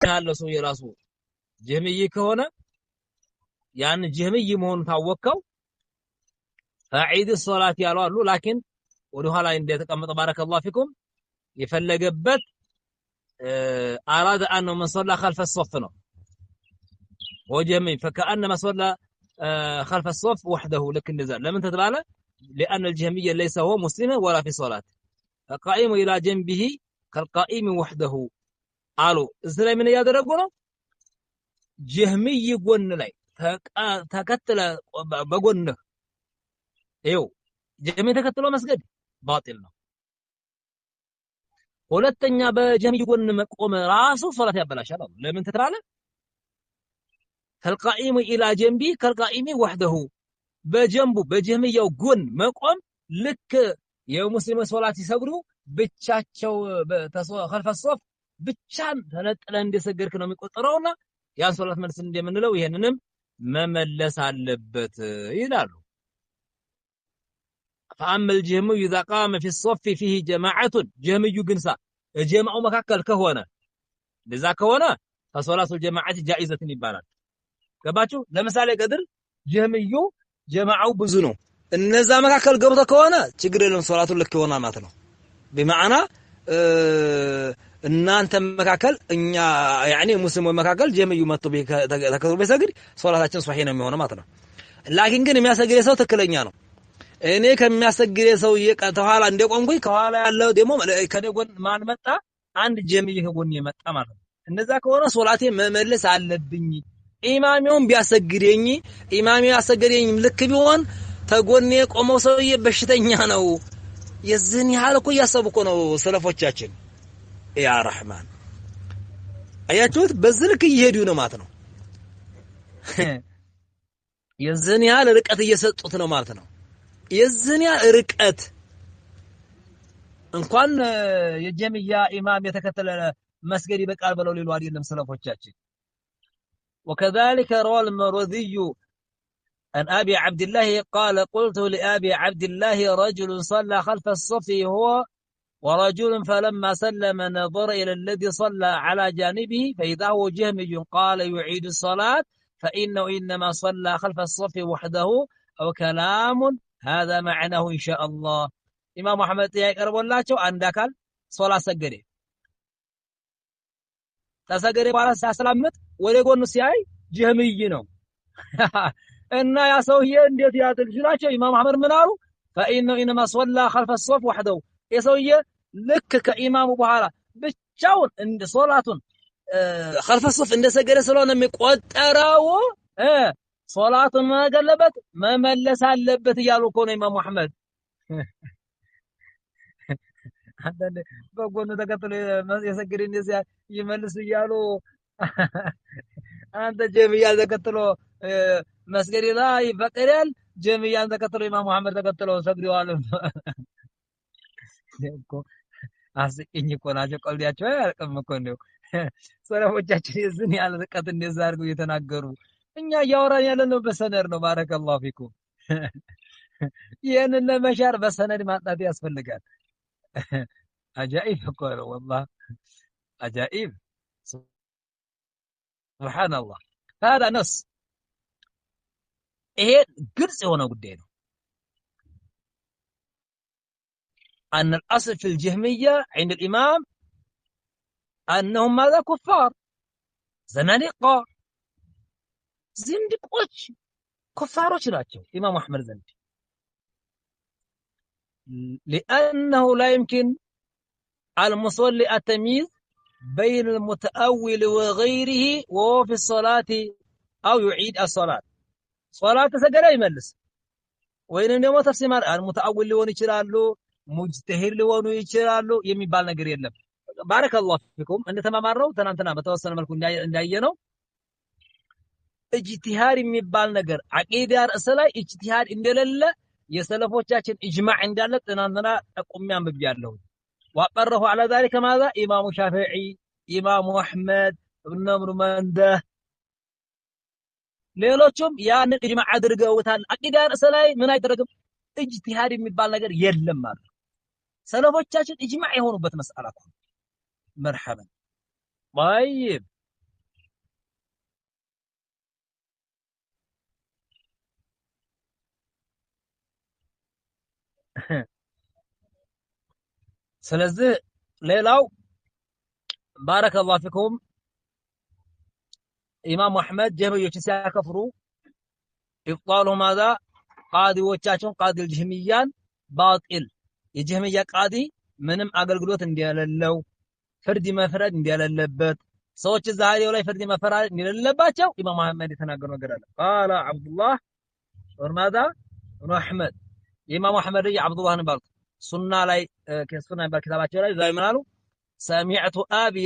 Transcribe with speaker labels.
Speaker 1: ያለው ሰው የራሱ ጀህሚይ ከሆነ ያን ጀህሚይ መሆኑን ታወቀው ፈዒድ ሶላት ያለው አሉ ላኪን ወደ ኋላ እንደተቀመጠ ባረከላሁ ፊኩም የፈለገበት أراد أنه من صلى خلف الصف ነው وجهمي فكأنما صلى خلف الصف وحده لك النزال لمن تتبعله لأن الجهمية ليس هو مسلما ولا في صلاة فقائم إلى جنبه كالقائم وحده قالوا إزاي من ያደረጉ ነው ጀህሚይ ጎን ላይ ተከተለ በጎንህ ይው ጀህሚይ ተከትሎ መስገድ ባጢል ነው ሁለተኛ በጀህሚይ ጎን መቆም ራሱ ሶላት ያበላሻል ለምን ተተባለ ከልቃኢሙ ኢላ ጀንቢ ከልቃኢሚ ወህደሁ በጀንቡ በጀህሚያው ጎን መቆም ልክ የሙስሊም ሶላት ሲሰግዱ ብቻቸው ኸልፈ ሶፍ ብቻን ተነጥለ እንደሰገድክ ነው የሚቆጠረውና ያን ሶላት መልስ እንደምንለው ይሄንንም መመለስ አለበት ይላሉ فأما الجهمي إذا قام في الصف فيه جماعة جهمي جنسا الجماعة مكاكل كهونا لذا كهونا فصلاة الجماعة جائزة يبالات ገባችሁ ለምሳሌ ቀድር ጀህሚዩ ጀማዓው ብዙ ነው እነዛ መካከል ገብቶ ከሆነ ችግር የለም ሶላቱ ልክ ይሆናል ማለት ነው በማዕና እናንተ መካከል እኛ ያኒ ሙስሊሞች መካከል ጀህሚዩ መጥቶ ተከትሎ ቢሰግድ ሶላታችን ሷሂህ ነው የሚሆነው ማለት ነው ላኪን ግን የሚያሰግድ ሰው ትክክለኛ ነው እኔ ከሚያሰግድ ሰው ተኋላ እንደቆምኩኝ ከኋላ ያለው ደግሞ ከደጎን ማን መጣ አንድ ጀህሚይ ከጎን የመጣ ማለት ነው እንደዛ ከሆነ ሶላቴ መመለስ አለብኝ ኢማሚውን ቢያሰግደኝ ኢማሚ ያሰገደኝ ልክ ቢሆን ተጎኔ ቆመው ሰውዬ በሽተኛ ነው የዝን ያህል እኮ ያሰብኩ ነው ሰለፎቻችን ያ ረህማን አያችሁት በዝልክ እየሄዱ ነው ማለት ነው የዝን ያህል ርቀት እየሰጡት ነው ማለት ነው የዝን ያህል ርቀት እንኳን የጀሚያ ኢማም የተከተለ መስገድ ይበቃል ብለው ሊሉ አይደለም ሰለፎቻችን وكذلك روى المروذي عن أبي عبد الله قال قلت لأبي عبد الله رجل صلى خلف الصف هو ورجل فلما سلم نظر إلى الذي صلى على جانبه فإذا هو جهمي قال يعيد الصلاة فإنه إنما صلى خلف الصف وحده أو كلام هذا معناه إن شاء الله إمام محمد يقرب الله شو عندك صلاة سجري ተሰገደ በኋላ ሲያስላምጥ ወደ ጎኑ ሲያይ ጀህሚይ ነው እና ያ ሰውዬ እንዴት ያድርግላቸው ኢማም አህመድ ምን አሉ فإنه إنما صلى خلف الصف وحده የሰውዬ ልክ ከኢማሙ በኋላ ብቻውን እንደ ሶላቱን خلف الصف እንደሰገደ ስለሆነ የሚቆጠረው ሶላቱን ማገለበት መመለስ አለበት ይያሉ እኮ ነው ኢማም አህመድ አንተ በጎኑ ተከትሎ የሰገደ እንደዚህ ይመልስ ይያሉ አንተ ጀሚያን ተከትሎ መስገድ ላይ ይፈቀዳል ጀሚያን ተከትሎ ኢማም መሐመድ ተከትሎ ሰግደዋል እኮ አስቂኝ እኮ ናቸው ቀልዲያቸው አያልቅም እኮ ነው ሰለፎቻችን የዝን ያለ ርቀት እንደዛ አድርገው እየተናገሩ እኛ ያወራን ያለነው በሰነድ ነው ባረከላሁ ፊኩም ይሄንን ለመሻር በሰነድ ማጣት ያስፈልጋል عجائب اقول والله عجائب سبحان الله هذا نص ايه ግልጽ የሆነ ጉዳይ ነው ان الاصل في الجهميه عند الامام انهم ماذا كفار زنادقه زندقوች كفاروች ናቸው ኢማም አህመድ ዘንድ لانه لا يمكن المصلي التمييز بين المتأول وغيره وهو في الصلاة أو يعيد الصلاة صلاة سجل يملس وين እንደሞ ተፍሲር المتأول ሊሆን ይችላሉ ሙጅተሂድ ሊሆኑ ይችላሉ የሚባል ነገር የለም ባረከላሁ ፊኩም እንደተማማረው ተናንተና በተወሰነ መልኩ እንዳየነው ኢጅቲሃድ የሚባል ነገር አቂዳ ርዕስ ላይ ኢጅቲሃድ እንደሌለ የሰለፎቻችን ኢጅማዕ እንዳለ ተናንተና ጠቁሚያን ብያለሁ وأقره على ذلك ماذا إمام شافعي إمام أحمد ابن منده ሌሎችም ያን ኢጅማዕ አድርገውታል አቂዳ ርዕስ ላይ ምን አይደረግም ኢጅቲሃድ የሚባል ነገር የለም ማለት ሰለፎቻችን ኢጅማዕ የሆኑበት መስአላ ነው مرحبا طيب ስለዚህ ሌላው ባረከላሁ ፊኩም ኢማም አህመድ ጀህሚዮችን ሲያከፍሩ ኢብጣሉ ማዛ ቃዲዎቻቸውን ቃዲል ጀህሚያን ባጢል የጀህሚያ ቃዲ ምንም አገልግሎት እንደሌለው ፍርድ መፍረድ እንደሌለበት ሰዎች ዛሬው ላይ ፍርድ መፈረድ እንደሌለባቸው ኢማም አህመድ የተናገሩ ነገር አለ ቃለ አብዱላህ ወርማዛ ኢብኑ አህመድ ኢማም አህመድ አብዱላህ ነው ባሉት ሱና ላይ ሱና በኪታባቸው ላይ ዛይ ምናሉ ሰሚዕቱ አቢ